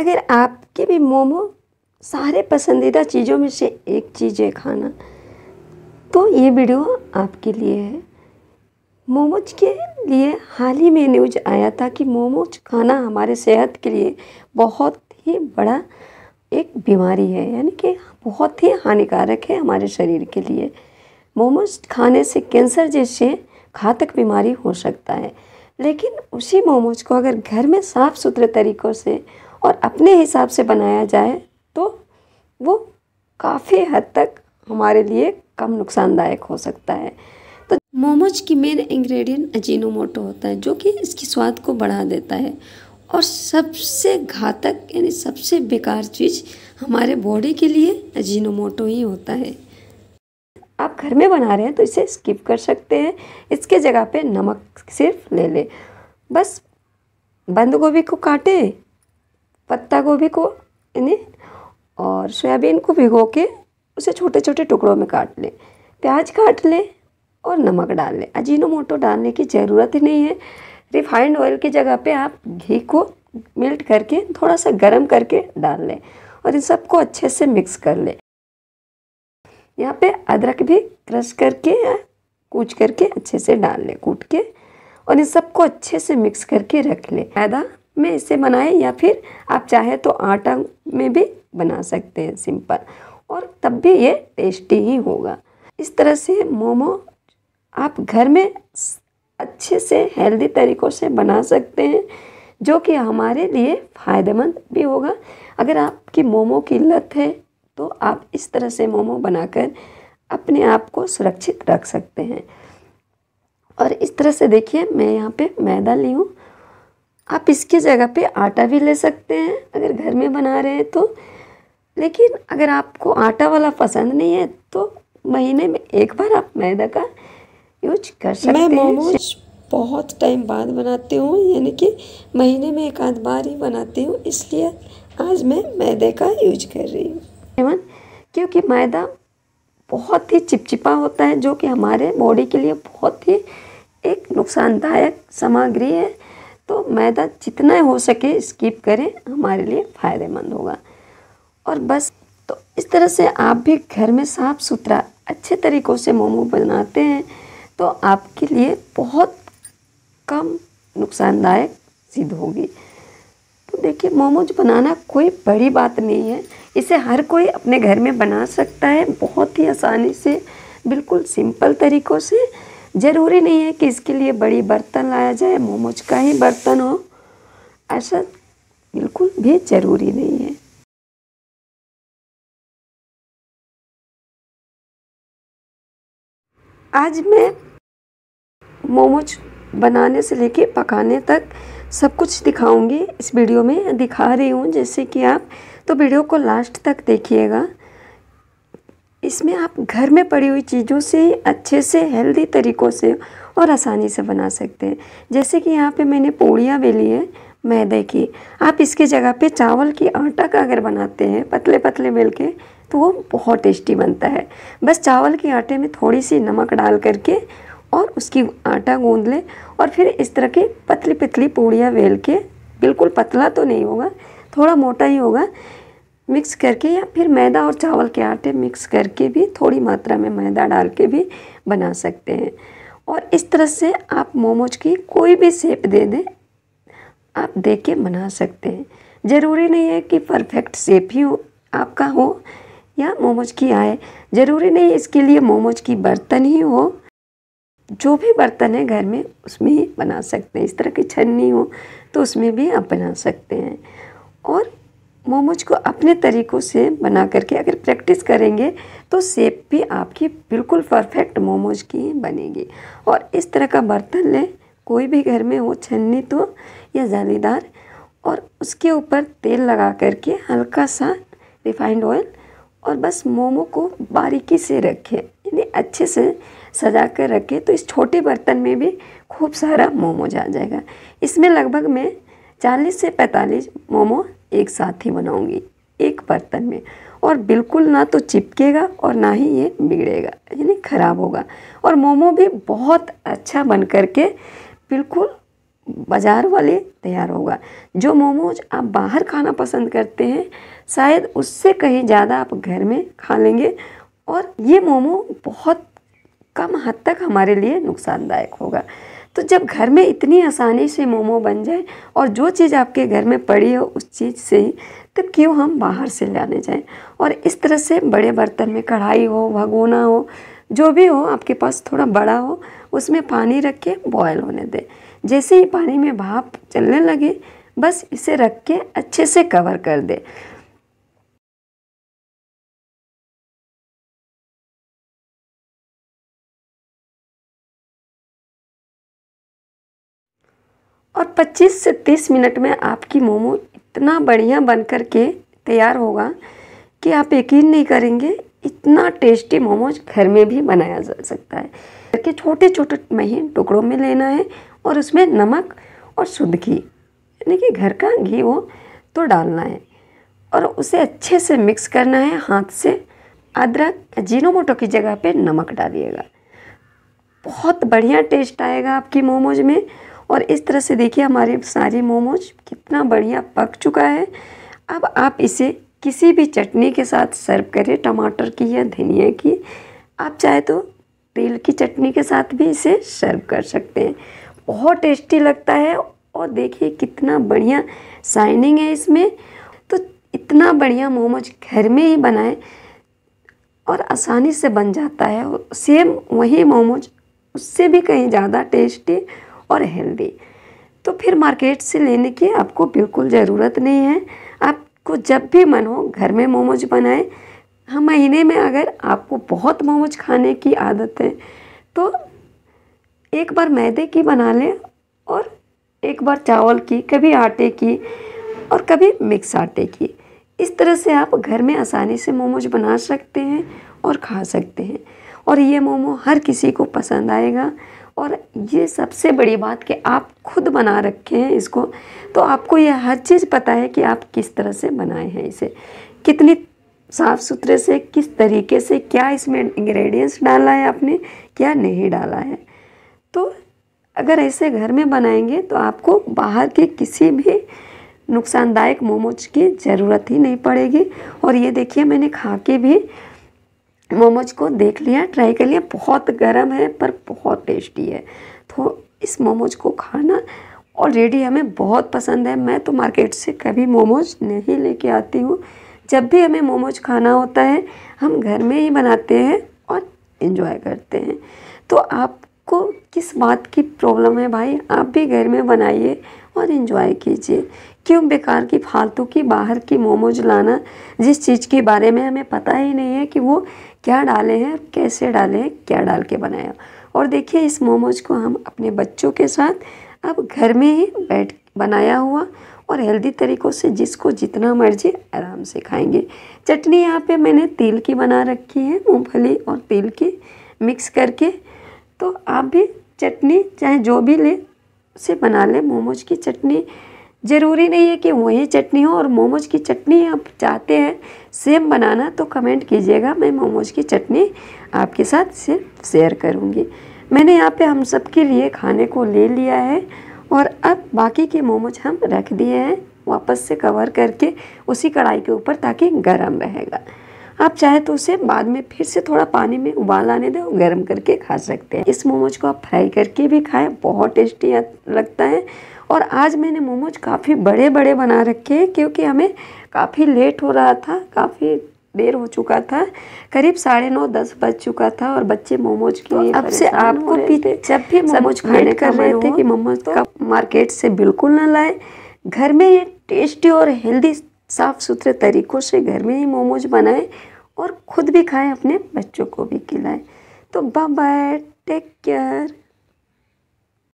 अगर आपके भी मोमो सारे पसंदीदा चीज़ों में से एक चीज़ है खाना, तो ये वीडियो आपके लिए है। मोमोज के लिए हाल ही में न्यूज आया था कि मोमोज खाना हमारे सेहत के लिए बहुत ही बड़ा एक बीमारी है, यानी कि बहुत ही हानिकारक है हमारे शरीर के लिए। मोमोज खाने से कैंसर जैसे घातक बीमारी हो सकता है, लेकिन उसी मोमोज को अगर घर में साफ़ सुथरे तरीक़ों से और अपने हिसाब से बनाया जाए तो वो काफ़ी हद तक हमारे लिए कम नुकसानदायक हो सकता है। तो मोमोज की मेन इंग्रेडिएंट अजीनोमोटो होता है, जो कि इसकी स्वाद को बढ़ा देता है। और सबसे घातक यानी सबसे बेकार चीज़ हमारे बॉडी के लिए अजीनोमोटो ही होता है। आप घर में बना रहे हैं तो इसे स्किप कर सकते हैं, इसके जगह पे नमक सिर्फ ले लें। बस बंद गोभी को काटे, पत्ता गोभी को यानी और सोयाबीन को भिगो के उसे छोटे छोटे टुकड़ों में काट लें, प्याज काट लें और नमक डाल लें। अजीनोमोटो डालने की ज़रूरत ही नहीं है। रिफाइंड ऑयल की जगह पे आप घी को मेल्ट करके थोड़ा सा गर्म करके डाल लें और इन सबको अच्छे से मिक्स कर लें। यहाँ पे अदरक भी क्रश करके या कूच करके अच्छे से डाल लें, कूट के, और इन सबको अच्छे से मिक्स करके रख लें। मैदा में इसे बनाएं या फिर आप चाहे तो आटा में भी बना सकते हैं सिंपल, और तब भी ये टेस्टी ही होगा। इस तरह से मोमो आप घर में अच्छे से हेल्दी तरीक़ों से बना सकते हैं, जो कि हमारे लिए फ़ायदेमंद भी होगा। अगर आपकी मोमो की लत है तो आप इस तरह से मोमो बनाकर अपने आप को सुरक्षित रख सकते हैं। और इस तरह से देखिए, मैं यहाँ पे मैदा ली हूँ, आप इसकी जगह पे आटा भी ले सकते हैं अगर घर में बना रहे हैं तो। लेकिन अगर आपको आटा वाला पसंद नहीं है तो महीने में एक बार आप मैदा का यूज कर सकते हैं। मैं मोमोज बहुत टाइम बाद बनाती हूँ, यानी कि महीने में एक आध बार ही बनाती हूँ, इसलिए आज मैं मैदे का यूज कर रही हूँ। क्योंकि मैदा बहुत ही चिपचिपा होता है, जो कि हमारे बॉडी के लिए बहुत ही एक नुकसानदायक सामग्री है। तो मैदा जितना हो सके स्किप करें, हमारे लिए फ़ायदेमंद होगा। और बस तो इस तरह से आप भी घर में साफ़ सुथरा अच्छे तरीक़ों से मोमो बनाते हैं तो आपके लिए बहुत कम नुकसानदायक सिद्ध होगी। तो देखिए, मोमोज बनाना कोई बड़ी बात नहीं है, इसे हर कोई अपने घर में बना सकता है बहुत ही आसानी से, बिल्कुल सिंपल तरीक़ों से। ज़रूरी नहीं है कि इसके लिए बड़ी बर्तन लाया जाए, मोमोज का ही बर्तन हो, ऐसा बिल्कुल भी ज़रूरी नहीं है। आज मैं मोमोज बनाने से लेके पकाने तक सब कुछ दिखाऊंगी, इस वीडियो में दिखा रही हूँ, जैसे कि आप तो वीडियो को लास्ट तक देखिएगा। इसमें आप घर में पड़ी हुई चीज़ों से अच्छे से हेल्दी तरीक़ों से और आसानी से बना सकते हैं। जैसे कि यहाँ पे मैंने पूड़ियाँ बेली है मैदे की, आप इसके जगह पे चावल की आटा का अगर बनाते हैं पतले पतले बेल के तो वो बहुत टेस्टी बनता है। बस चावल के आटे में थोड़ी सी नमक डाल करके और उसकी आटा गूंद लें और फिर इस तरह की पतली पतली पूड़ियाँ बेल के, बिल्कुल पतला तो नहीं होगा, थोड़ा मोटा ही होगा, मिक्स करके, या फिर मैदा और चावल के आटे मिक्स करके भी थोड़ी मात्रा में मैदा डाल के भी बना सकते हैं। और इस तरह से आप मोमोज की कोई भी शेप दे दें, आप दे के बना सकते हैं। ज़रूरी नहीं है कि परफेक्ट शेप ही आपका हो या मोमोज की आए, ज़रूरी नहीं इसके लिए मोमोज की बर्तन ही हो, जो भी बर्तन है घर में उसमें ही बना सकते हैं। इस तरह की छन्नी हो तो उसमें भी आप बना सकते हैं। और मोमोज को अपने तरीक़ों से बना करके अगर प्रैक्टिस करेंगे तो शेप भी आपकी बिल्कुल परफेक्ट मोमोज की बनेगी। और इस तरह का बर्तन लें, कोई भी घर में हो, छन्नी तो या जालीदार, और उसके ऊपर तेल लगा करके हल्का सा रिफाइंड ऑयल, और बस मोमो को बारीकी से रखें, यानी अच्छे से सजा कर रखें, तो इस छोटे बर्तन में भी खूब सारा मोमोज आ जाएगा। इसमें लगभग मैं 40 से 45 मोमो एक साथ ही बनाऊंगी एक बर्तन में, और बिल्कुल ना तो चिपकेगा और ना ही ये बिगड़ेगा, यानी ख़राब होगा। और मोमो भी बहुत अच्छा बन करके बिल्कुल बाज़ार वाले तैयार होगा। जो मोमोज आप बाहर खाना पसंद करते हैं शायद उससे कहीं ज़्यादा आप घर में खा लेंगे, और ये मोमो बहुत कम हद तक हमारे लिए नुकसानदायक होगा। तो जब घर में इतनी आसानी से मोमो बन जाए और जो चीज़ आपके घर में पड़ी हो उस चीज़ से ही, तो क्यों हम बाहर से लाने जाएं। और इस तरह से बड़े बर्तन में, कढ़ाई हो, भगोना हो, जो भी हो आपके पास थोड़ा बड़ा हो, उसमें पानी रख के बॉयल होने दें। जैसे ही पानी में भाप चलने लगे बस इसे रख के अच्छे से कवर कर दें। और 25 से 30 मिनट में आपकी मोमो इतना बढ़िया बन कर के तैयार होगा कि आप यकीन नहीं करेंगे, इतना टेस्टी मोमोज घर में भी बनाया जा सकता है। करके छोटे छोटे महीन टुकड़ों में लेना है और उसमें नमक और शुद्ध घी, यानी कि घर का घी हो तो डालना है, और उसे अच्छे से मिक्स करना है हाथ से। अदरक, अजीनोमोटो की जगह पे नमक डालिएगा, बहुत बढ़िया टेस्ट आएगा आपकी मोमोज में। और इस तरह से देखिए हमारे सारे मोमोज कितना बढ़िया पक चुका है। अब आप इसे किसी भी चटनी के साथ सर्व करें, टमाटर की या धनिया की। आप चाहे तो तेल की चटनी के साथ भी इसे सर्व कर सकते हैं, बहुत टेस्टी लगता है। और देखिए कितना बढ़िया शाइनिंग है इसमें। तो इतना बढ़िया मोमोज घर में ही बनाएं और आसानी से बन जाता है। सेम वही मोमोज, उससे भी कहीं ज़्यादा टेस्टी और हेल्दी। तो फिर मार्केट से लेने की आपको बिल्कुल ज़रूरत नहीं है। आपको जब भी मन हो घर में मोमोज बनाएं। हम महीने में अगर आपको बहुत मोमोज खाने की आदत है तो एक बार मैदे की बना लें और एक बार चावल की, कभी आटे की और कभी मिक्स आटे की। इस तरह से आप घर में आसानी से मोमोज बना सकते हैं और खा सकते हैं। और ये मोमो हर किसी को पसंद आएगा। और ये सबसे बड़ी बात कि आप खुद बना रखे हैं इसको, तो आपको ये हर चीज़ पता है कि आप किस तरह से बनाए हैं इसे, कितनी साफ़ सुथरे से, किस तरीके से, क्या इसमें इंग्रेडिएंट्स डाला है आपने, क्या नहीं डाला है। तो अगर ऐसे घर में बनाएंगे तो आपको बाहर के किसी भी नुकसानदायक मोमोज की ज़रूरत ही नहीं पड़ेगी। और ये देखिए मैंने खा के भी मोमोज को देख लिया, ट्राई कर लिया, बहुत गर्म है पर बहुत टेस्टी है। तो इस मोमोज को खाना ऑलरेडी हमें बहुत पसंद है। मैं तो मार्केट से कभी मोमोज नहीं लेके आती हूँ। जब भी हमें मोमोज खाना होता है हम घर में ही बनाते हैं और इन्जॉय करते हैं। तो आपको किस बात की प्रॉब्लम है भाई, आप भी घर में बनाइए और इन्जॉय कीजिए। क्यों बेकार की फालतू की बाहर की मोमोज लाना, जिस चीज़ के बारे में हमें पता ही नहीं है कि वो क्या डाले हैं, कैसे डाले हैं, क्या डाल के बनाया। और देखिए इस मोमोज को हम अपने बच्चों के साथ अब घर में ही बैठ बनाया हुआ और हेल्दी तरीक़ों से जिसको जितना मर्जी आराम से खाएंगे। चटनी यहाँ पे मैंने तिल की बना रखी है, मूंगफली और तिल की मिक्स करके। तो आप भी चटनी चाहे जो भी ले उसे बना लें। मोमोज की चटनी ज़रूरी नहीं है कि वही चटनी हो, और मोमोज की चटनी आप चाहते हैं सेम बनाना तो कमेंट कीजिएगा, मैं मोमोज की चटनी आपके साथ सिर्फ शेयर करूँगी। मैंने यहाँ पे हम सब के लिए खाने को ले लिया है और अब बाकी के मोमोज हम रख दिए हैं वापस से कवर करके उसी कढ़ाई के ऊपर, ताकि गर्म रहेगा। आप चाहे तो उसे बाद में फिर से थोड़ा पानी में उबाल आने दें और गर्म करके खा सकते हैं। इस मोमोज को आप फ्राई करके भी खाएं, बहुत टेस्टी लगता है। और आज मैंने मोमोज काफ़ी बड़े बड़े बना रखे हैं क्योंकि हमें काफ़ी लेट हो रहा था, काफ़ी देर हो चुका था, करीब 9:30 10 बज चुका था और बच्चे मोमोज के लिए अब से आपको भी जब भी मोमोज खाने कर रहे थे कि मोमोज का मार्केट से बिल्कुल ना लाए, घर में ये टेस्टी और हेल्दी साफ़ सुथरे तरीक़ों से घर में ही मोमोज बनाएं और ख़ुद भी खाएं, अपने बच्चों को भी खिलाएं। तो बाय बाय, टेक केयर।